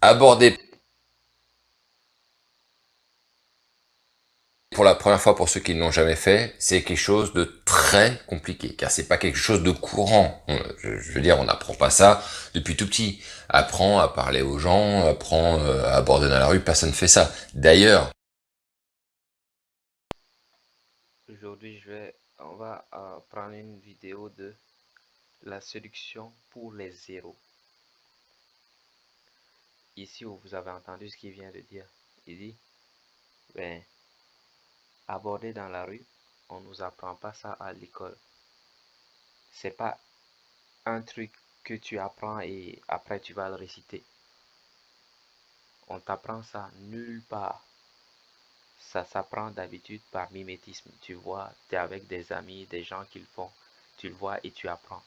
Aborder pour la première fois pour ceux qui ne l'ont jamais fait, c'est quelque chose de très compliqué, car c'est pas quelque chose de courant. Je veux dire, on n'apprend pas ça depuis tout petit. Apprend à parler aux gens, apprend à aborder dans la rue, personne ne fait ça. D'ailleurs, Aujourd'hui, on va prendre une vidéo de la séduction pour les zéros. Ici, vous avez entendu ce qu'il vient de dire. Il dit, ben, aborder dans la rue, on nous apprend pas ça à l'école. C'est pas un truc que tu apprends et après tu vas le réciter. On t'apprend ça nulle part. Ça s'apprend d'habitude par mimétisme. Tu vois, tu es avec des amis, des gens qui le font. Tu le vois et tu apprends.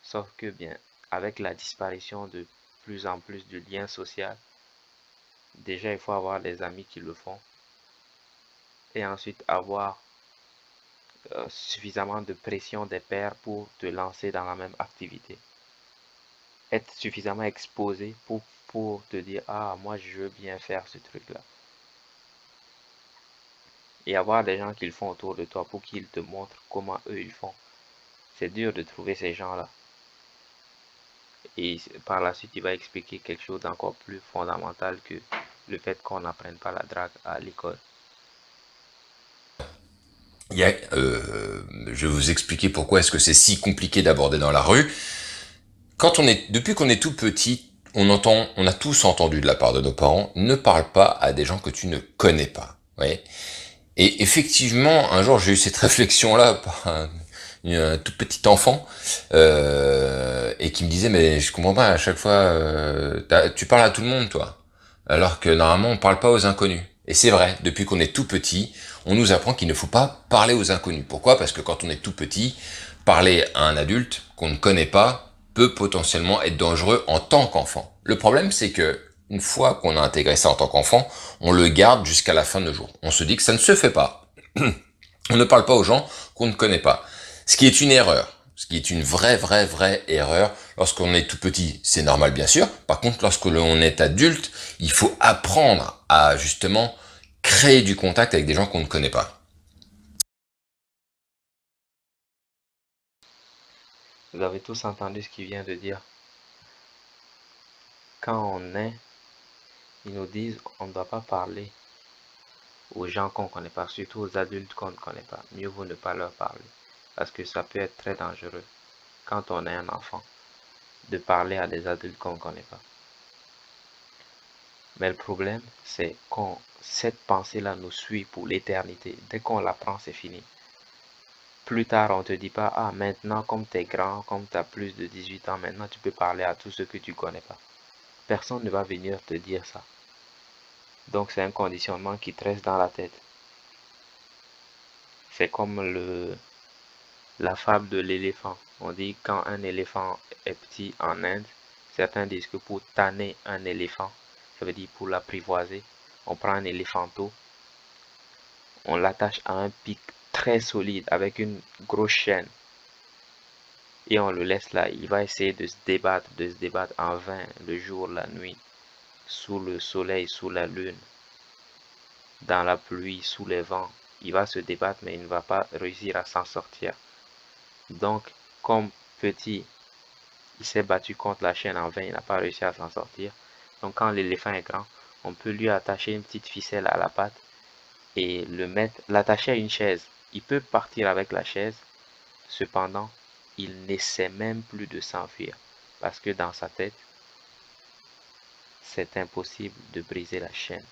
Sauf que bien, avec la disparition de plus en plus du lien social, déjà il faut avoir des amis qui le font et ensuite avoir suffisamment de pression des pairs pour te lancer dans la même activité. Être suffisamment exposé pour te dire ah moi je veux bien faire ce truc-là. Et avoir des gens qui le font autour de toi pour qu'ils te montrent comment eux ils font. C'est dur de trouver ces gens-là. Et par la suite, il va expliquer quelque chose d'encore plus fondamental que le fait qu'on n'apprenne pas la drague à l'école. il y a, je vais vous expliquer pourquoi est-ce que c'est si compliqué d'aborder dans la rue. Depuis qu'on est tout petit, on a tous entendu de la part de nos parents, ne parle pas à des gens que tu ne connais pas. Ouais. Et effectivement, un jour, j'ai eu cette réflexion-là par un tout petit enfant et qui me disait mais je comprends pas à chaque fois tu parles à tout le monde toi alors que normalement on parle pas aux inconnus. Et c'est vrai, depuis qu'on est tout petit, on nous apprend qu'il ne faut pas parler aux inconnus. Pourquoi? Parce que quand on est tout petit, parler à un adulte qu'on ne connaît pas peut potentiellement être dangereux en tant qu'enfant. Le problème c'est que une fois qu'on a intégré ça en tant qu'enfant, on le garde jusqu'à la fin de nos jours. On se dit que ça ne se fait pas. On ne parle pas aux gens qu'on ne connaît pas. Ce qui est une erreur. Ce qui est une vraie erreur. Lorsqu'on est tout petit, c'est normal bien sûr. Par contre, lorsque l'on est adulte, il faut apprendre à justement créer du contact avec des gens qu'on ne connaît pas. Vous avez tous entendu ce qu'il vient de dire. Quand on est, ils nous disent on ne doit pas parler aux gens qu'on ne connaît pas, surtout aux adultes qu'on ne connaît pas. Mieux vaut ne pas leur parler. Parce que ça peut être très dangereux quand on est un enfant de parler à des adultes qu'on ne connaît pas. Mais le problème, c'est quand cette pensée-là nous suit pour l'éternité. Dès qu'on l'apprend, c'est fini. Plus tard, on ne te dit pas, ah, maintenant, comme tu es grand, comme tu as plus de 18 ans, maintenant, tu peux parler à tous ceux que tu ne connais pas. Personne ne va venir te dire ça. Donc, c'est un conditionnement qui te reste dans la tête. C'est comme la fable de l'éléphant. On dit quand un éléphant est petit en Inde, certains disent que pour tanner un éléphant, ça veut dire pour l'apprivoiser, on prend un éléphanteau, on l'attache à un pic très solide avec une grosse chaîne et on le laisse là. Il va essayer de se débattre en vain le jour, la nuit, sous le soleil, sous la lune, dans la pluie, sous les vents. Il va se débattre mais il ne va pas réussir à s'en sortir. Donc, comme petit, il s'est battu contre la chaîne en vain, il n'a pas réussi à s'en sortir. Donc, quand l'éléphant est grand, on peut lui attacher une petite ficelle à la patte et l'attacher à une chaise. Il peut partir avec la chaise. Cependant, il n'essaie même plus de s'enfuir parce que dans sa tête, c'est impossible de briser la chaîne.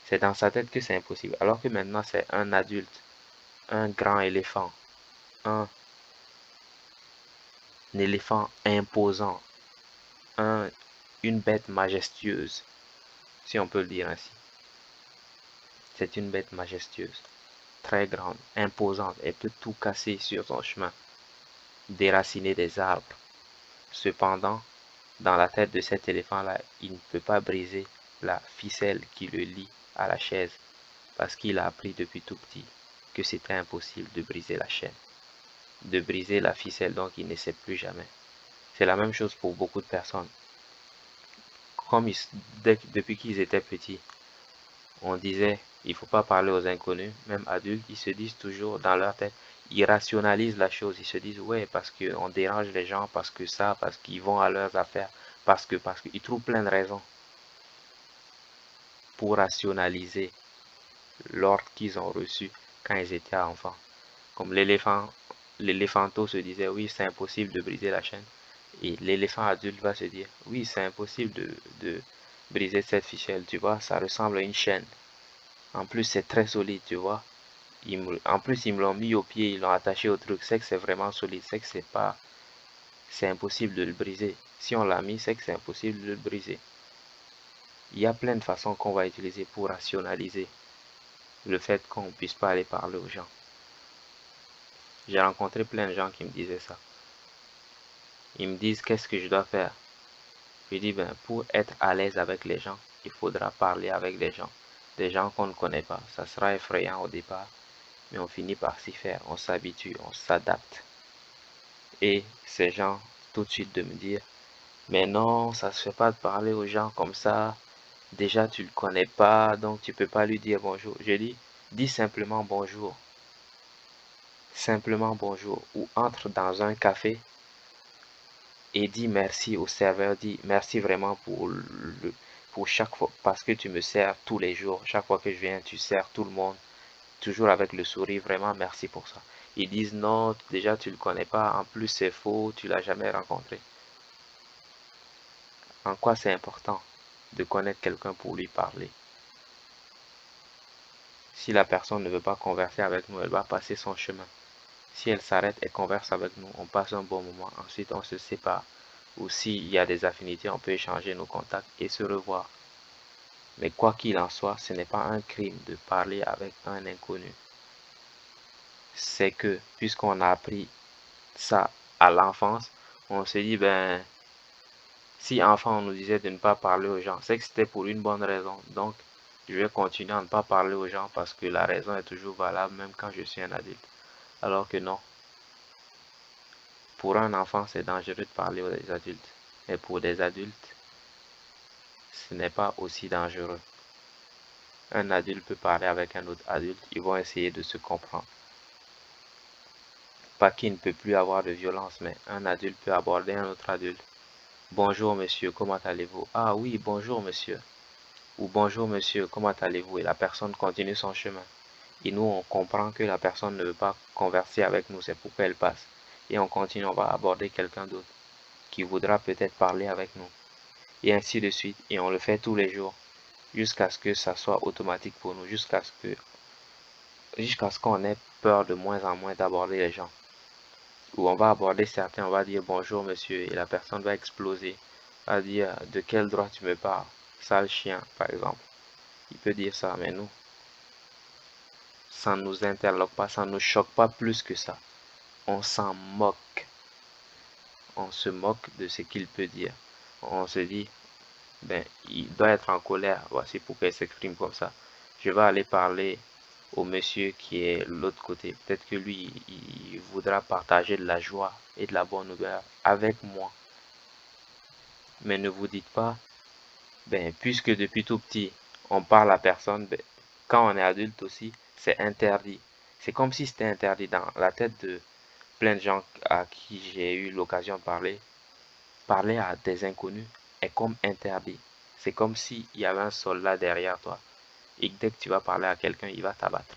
C'est dans sa tête que c'est impossible. Alors que maintenant, c'est un adulte, un grand éléphant, un éléphant imposant, un, une bête majestueuse, si on peut le dire ainsi. C'est une bête majestueuse, très grande, imposante. Elle peut tout casser sur son chemin, déraciner des arbres. Cependant, dans la tête de cet éléphant-là, il ne peut pas briser la ficelle qui le lie à la chaise parce qu'il a appris depuis tout petit que c'était impossible de briser la chaîne, de briser la ficelle, donc il ne sait plus jamais. C'est la même chose pour beaucoup de personnes. comme depuis qu'ils étaient petits, on disait, il faut pas parler aux inconnus, même adultes, ils se disent toujours dans leur tête, ils rationalisent la chose, ils se disent, ouais, parce qu'on dérange les gens, parce que ça, parce qu'ils vont à leurs affaires, parce qu'ils trouvent plein de raisons pour rationaliser l'ordre qu'ils ont reçu quand ils étaient enfants. Comme l'éléphanto se disait, oui, c'est impossible de briser la chaîne. Et l'éléphant adulte va se dire, oui, c'est impossible de briser cette ficelle, tu vois, ça ressemble à une chaîne. En plus, c'est très solide, tu vois. En plus, ils me l'ont mis au pied, ils l'ont attaché au truc. C'est que c'est vraiment solide, c'est que c'est impossible de le briser. Si on l'a mis, c'est que c'est impossible de le briser. Il y a plein de façons qu'on va utiliser pour rationaliser le fait qu'on ne puisse pas aller parler aux gens. J'ai rencontré plein de gens qui me disaient ça. Ils me disent qu'est-ce que je dois faire. Je dis ben pour être à l'aise avec les gens, il faudra parler avec les gens. Des gens qu'on ne connaît pas. Ça sera effrayant au départ, mais on finit par s'y faire. On s'habitue, on s'adapte. Et ces gens, tout de suite de me dire, mais non, ça se fait pas de parler aux gens comme ça. Déjà tu le connais pas, donc tu peux pas lui dire bonjour. Je dis simplement bonjour. Simplement bonjour. Ou entre dans un café et dis merci au serveur, dis merci vraiment pour chaque fois, parce que tu me sers tous les jours. Chaque fois que je viens, tu sers tout le monde, toujours avec le sourire, vraiment merci pour ça. Ils disent non, déjà tu le connais pas, en plus c'est faux, tu l'as jamais rencontré. En quoi c'est important de connaître quelqu'un pour lui parler? Si la personne ne veut pas converser avec nous, elle va passer son chemin. Si elle s'arrête et converse avec nous, on passe un bon moment. Ensuite, on se sépare. Ou s'il y a des affinités, on peut échanger nos contacts et se revoir. Mais quoi qu'il en soit, ce n'est pas un crime de parler avec un inconnu. C'est que, puisqu'on a appris ça à l'enfance, on se dit, ben, si enfant on nous disait de ne pas parler aux gens, c'est que c'était pour une bonne raison. Donc, je vais continuer à ne pas parler aux gens parce que la raison est toujours valable, même quand je suis un adulte. Alors que non, pour un enfant, c'est dangereux de parler aux adultes. Mais pour des adultes, ce n'est pas aussi dangereux. Un adulte peut parler avec un autre adulte, ils vont essayer de se comprendre. Pas qu'il ne peut plus avoir de violence, mais un adulte peut aborder un autre adulte. Bonjour monsieur, comment allez-vous? Ah oui, bonjour monsieur. Ou bonjour monsieur, comment allez-vous? Et la personne continue son chemin. Et nous, on comprend que la personne ne veut pas converser avec nous, c'est pourquoi elle passe. Et on continue, on va aborder quelqu'un d'autre qui voudra peut-être parler avec nous. Et ainsi de suite. Et on le fait tous les jours jusqu'à ce que ça soit automatique pour nous, jusqu'à ce qu'on ait peur de moins en moins d'aborder les gens. Ou on va aborder certains, on va dire bonjour monsieur, et la personne va exploser, va dire de quel droit tu me parles, sale chien par exemple. Il peut dire ça, mais nous, ça ne nous interloque pas, ça ne nous choque pas plus que ça. On s'en moque, on se moque de ce qu'il peut dire. On se dit, ben, il doit être en colère, voici pourquoi il s'exprime comme ça. Je vais aller parler au monsieur qui est de l'autre côté. Peut-être que lui, il voudra partager de la joie et de la bonne nouvelle avec moi. Mais ne vous dites pas, ben, puisque depuis tout petit, on parle à personne, ben, quand on est adulte aussi, c'est interdit. C'est comme si c'était interdit dans la tête de plein de gens à qui j'ai eu l'occasion de parler. Parler à des inconnus est comme interdit. C'est comme s'il y avait un soldat derrière toi. Et dès que tu vas parler à quelqu'un, il va t'abattre.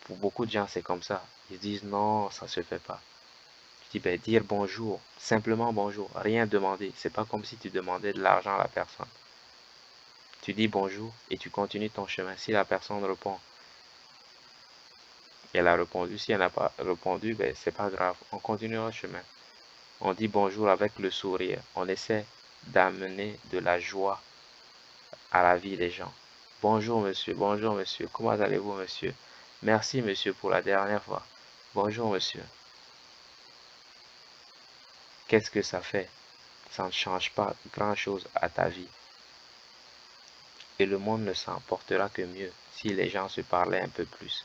Pour beaucoup de gens, c'est comme ça. Ils disent non, ça se fait pas. Je dis, ben, dire bonjour, simplement bonjour, rien demander. C'est pas comme si tu demandais de l'argent à la personne. Tu dis bonjour et tu continues ton chemin. Si la personne répond, elle a répondu. Si elle n'a pas répondu, ben, c'est pas grave. On continue le chemin. On dit bonjour avec le sourire. On essaie d'amener de la joie à la vie des gens. Bonjour monsieur, comment allez-vous monsieur? Merci monsieur pour la dernière fois. Bonjour monsieur. Qu'est-ce que ça fait? Ça ne change pas grand-chose à ta vie. Et le monde ne s'en portera que mieux si les gens se parlaient un peu plus,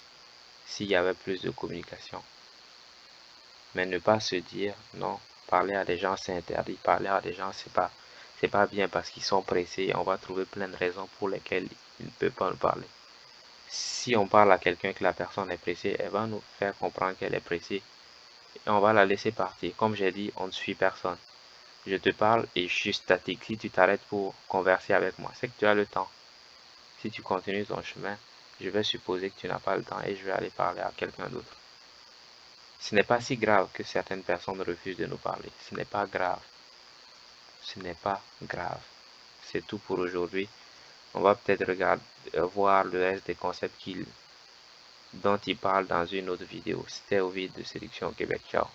s'il y avait plus de communication. Mais ne pas se dire non, parler à des gens c'est interdit, parler à des gens c'est pas bien parce qu'ils sont pressés. On va trouver plein de raisons pour lesquelles ils ne peuvent pas nous parler. Si on parle à quelqu'un que la personne est pressée, elle va nous faire comprendre qu'elle est pressée et on va la laisser partir. Comme j'ai dit, on ne suit personne. Je te parle et je suis statique. Si tu t'arrêtes pour converser avec moi, c'est que tu as le temps. Si tu continues ton chemin, je vais supposer que tu n'as pas le temps et je vais aller parler à quelqu'un d'autre. Ce n'est pas si grave que certaines personnes refusent de nous parler. Ce n'est pas grave. Ce n'est pas grave. C'est tout pour aujourd'hui. On va peut-être voir le reste des concepts dont il parle dans une autre vidéo. C'était Ovid de Séduction au Québec. Ciao.